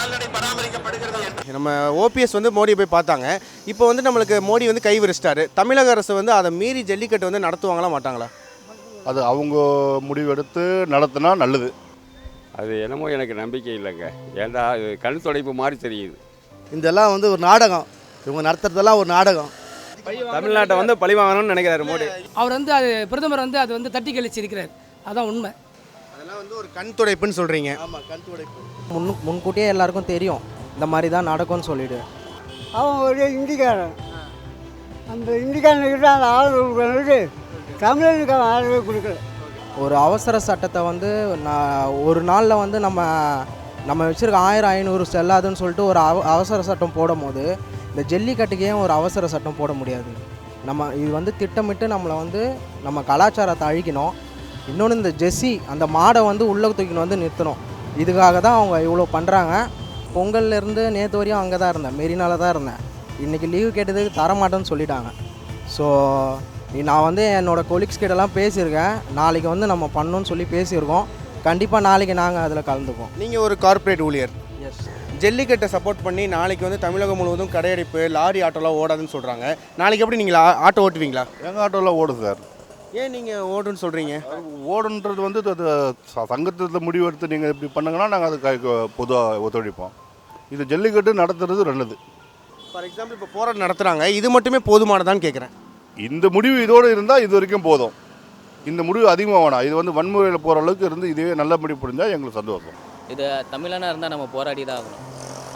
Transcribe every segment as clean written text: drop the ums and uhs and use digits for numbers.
கால்நடை பராமரிக்கப்படுகிறது. நம்ம ஓபிஎஸ் வந்து மோடியை போய் பார்த்தாங்க. இப்போ வந்து நம்மளுக்கு மோடி வந்து கை விரிச்சிட்டாரு. தமிழக அரசு வந்து அதை மீறி ஜல்லிக்கட்டு வந்து நடத்துவாங்களா மாட்டாங்களா? அது அவங்க முடிவெடுத்து நடத்தினா நல்லது. அது என்னமோ எனக்கு நம்பிக்கை இல்லைங்க. ஏன்டா இது கண் துடைப்பு மாதிரி தெரியுது. இதெல்லாம் வந்து ஒரு நாடகம். இவங்க நடத்துறதெல்லாம் ஒரு நாடகம். தமிழ்நாட்டை வந்து பழி வாங்கணும்னு நினைக்கிறாரு மோடி. அவர் வந்து அது பிரதமர் வந்து அது வந்து தட்டி கழிச்சிருக்கிறார். அதான் உண்மை. அதெல்லாம் வந்து ஒரு கண் துடைப்புன்னு சொல்கிறீங்க. ஆமாம், கண் துடைப்பு. முன்கூட்டியே எல்லாருக்கும் தெரியும் இந்த மாதிரி தான் நடக்கும்னு சொல்லிட்டு. அவன் ஒரு இந்திக்காரன். அந்த இந்திக்காரனுக்கிட்ட அந்த ஆதரவு கொடுக்கறது தமிழனுக்கு அவன் ஆதரவு கொடுக்கல. ஒரு அவசர சட்டத்தை வந்து ஒரு நாளில் வந்து நம்ம வச்சுருக்க 1500 செல்லாதுன்னு சொல்லிட்டு ஒரு அவசர சட்டம் போடும் போது இந்த ஜல்லிக்கட்டுக்கே ஒரு அவசர சட்டம் போட முடியாது. இது வந்து திட்டமிட்டு நம்மளை வந்து நம்ம கலாச்சாரத்தை அழிக்கணும். இன்னொன்று இந்த ஜெர்சி அந்த மாடை வந்து உள்ளே தூக்கின்னு வந்து நிறுத்தணும். இதுக்காக தான் அவங்க இவ்வளோ பண்ணுறாங்க. பொங்கல்லேருந்து நேற்று வரையும் அங்கே தான் இருந்தேன், மெரினால தான் இருந்தேன். இன்றைக்கி லீவு கேட்டதுக்கு தரமாட்டேன்னு சொல்லிட்டாங்க. ஸோ நான் வந்து என்னோடய கொலீக்ஸ் கிட்டலாம் பேசியிருக்கேன். நாளைக்கு வந்து நம்ம பண்ணணும்னு சொல்லி பேசியிருக்கோம். கண்டிப்பாக நாளைக்கு நாங்கள் அதில் கலந்துப்போம். நீங்கள் ஒரு கார்ப்பரேட் ஊழியர். எஸ். ஜல்லிக்கட்டை சப்போர்ட் பண்ணி நாளைக்கு வந்து தமிழகம் முழுவதும் கடையடைப்பு, லாரி ஆட்டோலாம் ஓடாதுன்னு சொல்கிறாங்க. நாளைக்கு எப்படி நீங்கள் ஆட்டோ ஓட்டுவீங்களா? எங்கள் ஆட்டோவில் ஓடுது சார். ஏன் நீங்கள் ஓடுன்னு சொல்கிறீங்க? ஓடுன்றது வந்து சங்கத்தில் முடிவெடுத்து நீங்கள் இப்படி பண்ணுங்கன்னா நாங்கள் அதுக்கு பொதுவாக ஒத்துழைப்போம். இது ஜல்லிக்கட்டு நடத்துறது நல்லது. ஃபார் எக்ஸாம்பிள் இப்போ போராட்டம் நடத்துகிறாங்க, இது மட்டுமே போதுமானதான்னு கேட்குறேன். இந்த முடிவு இதோடு இருந்தால் இது வரைக்கும் போதும். இந்த முடிவு அதிகமாக வேணாம். இது வந்து வன்முறையில் போகிற அளவுக்கு இருந்து இதுவே நல்ல முடிவு புரிஞ்சால் எங்களுக்கு சந்தோஷம். இது தமிழனாக இருந்தால் நம்ம போராடி தான் ஆகணும்.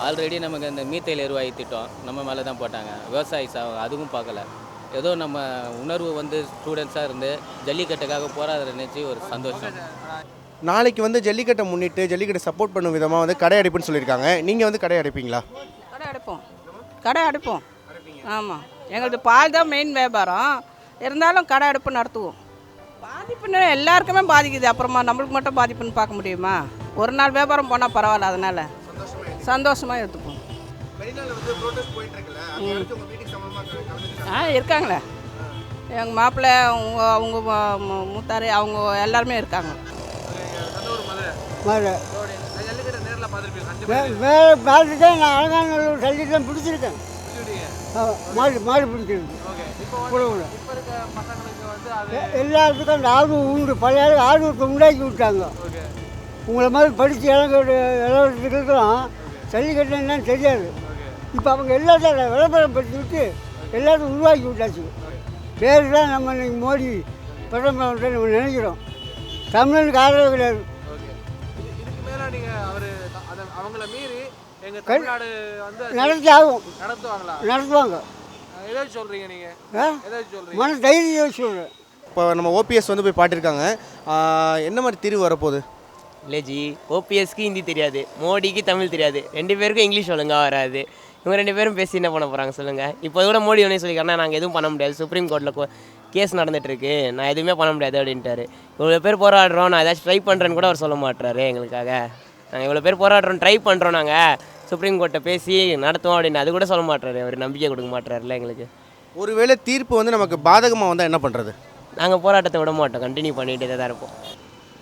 ஆல்ரெடி நமக்கு இந்த மீத்தேல் எரிவாயு திட்டம் நம்ம மேலே தான் போட்டாங்க. விவசாயி அதுவும் பார்க்கல. ஏதோ நம்ம உணர்வு வந்து ஸ்டூடெண்ட்ஸாக இருந்து ஜல்லிக்கட்டுக்காக போராட நினச்சி ஒரு சந்தோஷம். நாளைக்கு வந்து ஜல்லிக்கட்டை முன்னிட்டு ஜல்லிக்கட்டை சப்போர்ட் பண்ணும் விதமாக வந்து கடை அடைப்புன்னு சொல்லியிருக்காங்க. நீங்கள் வந்து கடை அடைப்பீங்களா? கடை அடைப்போம். ஆமாம், எங்களுக்கு பால் தான் மெயின் வியாபாரம். இருந்தாலும் கடை அடைப்பு நடத்துவோம். பாதிப்புன்னு எல்லாருக்குமே பாதிக்குது. அப்புறமா நம்மளுக்கு மட்டும் பாதிப்புன்னு பார்க்க முடியுமா? ஒரு நாள் வியாபாரம் போனால் பரவாயில்ல. அதனால் சந்தோஷமாக எடுத்துப்போம். இருக்காங்களே எங்கள் மாப்பிள்ளை, அவங்க மூத்தார், அவங்க எல்லாருமே இருக்காங்க. வேறு பார்த்துட்டேன். நான் அலங்காநல்லூர் சல்லிட்டு பிடிச்சிருக்கேன். மாடு பிடிச்சிருக்கு. எல்லாத்துக்கும் அந்த ஆர்வம் உண்டு. பழைய ஆர்வத்தை உண்டாக்கி விட்டாங்க. உங்களை மாதிரி படித்து இளவரசர்களுக்கெல்லாம் ஜல்லிக்கட்டு என்னன்னு தெரியாது. இப்போ அவங்க எல்லாத்தையும் விளம்பரம் படுத்தி விட்டு எல்லாத்தையும் உருவாக்கி விட்டாச்சு. பேர் தான் நம்ம இன்னைக்கு மோடி பிரதமர் நம்ம நினைக்கிறோம். தமிழனுக்கு ஆதரவு கிடையாது. அவங்கள மீறி எங்கள் தமிழ்நாடு வந்து நடத்தி ஆகும். நடத்துவாங்க. ஏதாச்சும் சொல்கிறீங்க நீங்கள்? ஏதாச்சும் சொல்கிறீங்க? மன தைரியம் சொல்கிறேன். இப்போ நம்ம ஓபிஎஸ் வந்து போய் பாட்டிருக்காங்க. என்ன மாதிரி தீர்வு வரப்போகுது? இல்லை ஜி, ஓபிஎஸ்க்கு ஹிந்தி தெரியாது, மோடிக்கு தமிழ் தெரியாது, 2 பேருக்கும் இங்கிலீஷ் ஒழுங்காக வராது. இவங்க 2 பேரும் பேசி என்ன பண்ண போகிறாங்க சொல்லுங்கள்? இப்போ கூட மோடி ஒன்றே சொல்லிக்கிறேன்னா நாங்கள் எதுவும் பண்ண முடியாது, சுப்ரீம் கோர்ட்டில் கேஸ் நடந்துகிட்ருக்கு, நான் எதுவுமே பண்ண முடியாது அப்படின்ட்டாரு. இவ்வளோ பேர் போராடுறோம், நான் ஏதாச்சும் ட்ரை பண்ணுறேன்னு கூட அவர் சொல்ல மாட்டுறாரு. எங்களுக்காக நாங்கள் இவ்வளோ பேர் போராடுறோம், ட்ரை பண்ணுறோம், நாங்கள் சுப்ரீம் கோர்ட்டை பேசி நடத்துவோம் அப்படின்னு அது கூட சொல்ல மாட்டுறாரு. அவர் நம்பிக்கை கொடுக்க மாட்டுறாருல எங்களுக்கு. ஒருவேளை தீர்ப்பு வந்து நமக்கு பாதகமாக வந்தால் என்ன பண்ணுறது? நாங்கள் போராட்டத்தை விட மாட்டோம், கண்டினியூ பண்ணிகிட்டே தான் இருப்போம்.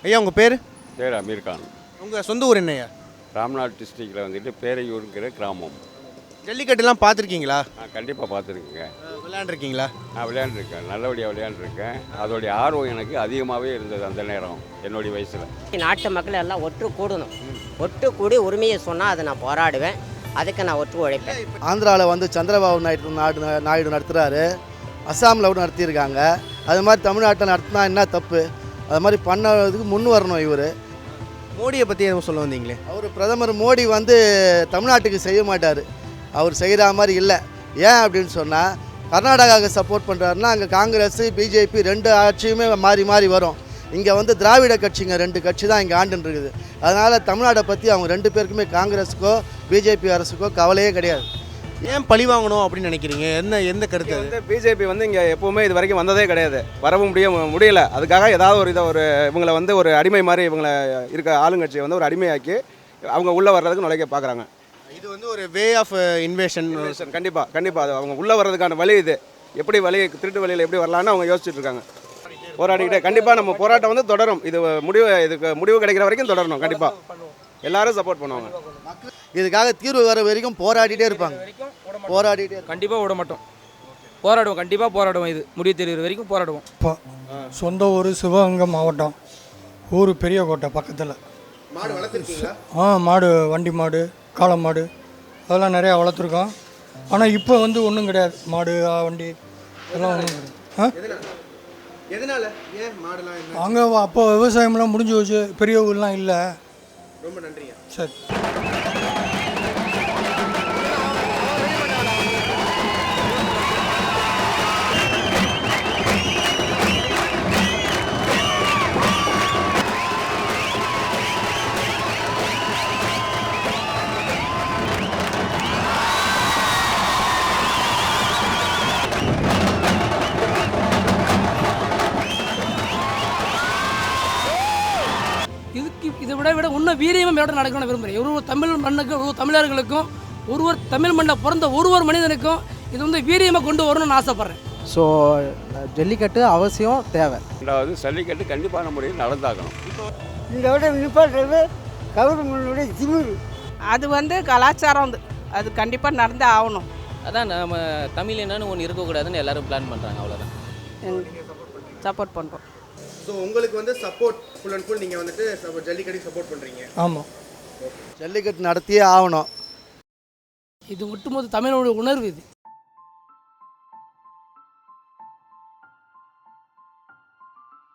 ஐயா, உங்கள் பேர்? பேர் அமீர் கான். உங்கள் சொந்த ஊர் என்னையா? ராம்நாத் டிஸ்ட்ரிக்டில் வந்துட்டு பேரையூருங்கிற கிராமம். ஜல்லிக்கட்டுலாம் பார்த்துருக்கீங்களா? கண்டிப்பாக பார்த்துருக்கேங்க. விளையாண்டுருக்கீங்களா? விளையாண்டுருக்கேன், நல்லபடியாக விளையாண்டுருக்கேன். அதோடைய ஆர்வம் எனக்கு அதிகமாகவே இருந்தது அந்த நேரம் என்னுடைய வயசில். நாட்டு மக்கள் எல்லாம் ஒற்று கூடணும். ஒற்று கூடி உரிமையை சொன்னால் அதை நான் போராடுவேன். அதுக்கு நான் ஒற்று உழைப்பேன். ஆந்திராவில் வந்து சந்திரபாபு நாயுடு நடத்துகிறாரு. அஸ்ஸாமில் கூட நடத்தியிருக்காங்க. அது மாதிரி தமிழ்நாட்டில் நடத்தினா என்ன தப்பு? அது மாதிரி பண்ணதுக்கு முன் வரணும். இவர் மோடியை பற்றி எதுவும் சொல்ல வந்தீங்களே? அவர் பிரதமர் மோடி வந்து தமிழ்நாட்டுக்கு செய்ய மாட்டார். அவர் செய்கிற மாதிரி இல்லை. ஏன் அப்படின்னு சொன்னால், கர்நாடகாவுக்கு சப்போர்ட் பண்ணுறாருன்னா அங்கே காங்கிரஸ், பிஜேபி 2 ஆட்சியுமே மாறி மாறி வரும். இங்கே வந்து திராவிட கட்சிங்க 2 கட்சி தான் இங்கே ஆண்டுன்னு இருக்குது. அதனால் தமிழ்நாட்டை பற்றி அவங்க 2 பேருக்குமே, காங்கிரஸுக்கோ பிஜேபி அரசுக்கோ கவலையே கிடையாது. ஏன் பழி வாங்கணும் அப்படின்னு நினைக்கிறீங்க? எந்த கருத்து? வந்து பிஜேபி வந்து இங்கே எப்போவுமே இது வரைக்கும் வந்ததே கிடையாது, வரவும் முடியல. அதுக்காக ஏதாவது ஒரு இவங்களை வந்து ஒரு அடிமை மாதிரி இவங்களை இருக்க ஆளுங்கட்சியை வந்து ஒரு அடிமையாக்கி அவங்க உள்ளே வர்றதுக்கு நுழைக்க பார்க்குறாங்க. இது வந்து ஒரு வே ஆஃப் இன்வேஷன். கண்டிப்பாக அது அவங்க உள்ளே வர்றதுக்கான வழி இது. எப்படி திருட்டு வழியில் எப்படி வரலான்னு அவங்க யோசிச்சுட்டு இருக்காங்க. போராடிக்கிட்டே கண்டிப்பாக நம்ம போராட்டம் வந்து தொடரும். இதுக்கு முடிவு கிடைக்கிற வரைக்கும் தொடரணும். கண்டிப்பாக எல்லாரும் சப்போர்ட் பண்ணுவாங்க. இதுக்காக தீர்வு வர வரைக்கும் போராடிட்டே இருப்பாங்க. போராடிட்டே கண்டிப்பாக விட மாட்டோம், போராடுவோம், கண்டிப்பாக போராடுவோம். இது முடிவு தெரிகிற வரைக்கும் போராடுவோம். இப்போ சொந்த ஊர் சிவகங்கை மாவட்டம், ஊர் பெரியக்கோட்டை பக்கத்தில். மாடு வளர்த்துருக்கீங்களா? மாடு, வண்டி மாடு, காளை மாடு அதெல்லாம் நிறையா வளர்த்துருக்கோம். ஆனால் இப்போ வந்து ஒன்றும் கிடையாது, மாடு வண்டி அதெல்லாம் ஒன்றும் கிடையாது. எதனால? ஏன் மாடுலாம் என்ன? அங்கே அப்போ விவசாயம்லாம் முடிஞ்சு போச்சு, பெரிய ஊர்லாம் இல்லை. ரொம்ப நன்றிங்க. சரி. இதை விட இன்னும் வீரியமாக மேடம் நடக்கணும்னு விரும்புகிறேன். ஒரு தமிழ் மண்ணுக்கு, ஒரு தமிழர்களுக்கும், ஒருவர் தமிழ் மண்ணில் பிறந்த ஒருவர் மனிதனுக்கும் இது வந்து வீரியமாக கொண்டு வரணும்னு ஆசைப்பட்றேன். ஸோ ஜல்லிக்கட்டு அவசியம் தேவை. ரெண்டாவது ஜல்லிக்கட்டு கண்டிப்பான முறையில் நடந்தாகணும். இந்த விட நிப்பாட்டுறது கவர்மெண்ட்டுடைய திமிரு. அது வந்து கலாச்சாரம், அது கண்டிப்பாக நடந்தே ஆகணும். அதான் நம்ம தமிழ் என்னன்னு ஒன்று இருக்கக்கூடாதுன்னு எல்லாரும் பிளான் பண்ணுறாங்க, அவ்வளோதான். சப்போர்ட் பண்ணுறோம். ஸோ உங்களுக்கு வந்து சப்போர்ட் ஃபுல் அண்ட் ஃபுல் நீங்கள் வந்துட்டு ஜல்லிக்கட்டுக்கு சப்போர்ட் பண்ணுறீங்க? ஆமாம், ஜல்லிக்கட்டு நடத்தியே ஆகணும். இது ஒட்டுமொத்த தமிழோட உணர்வு இது.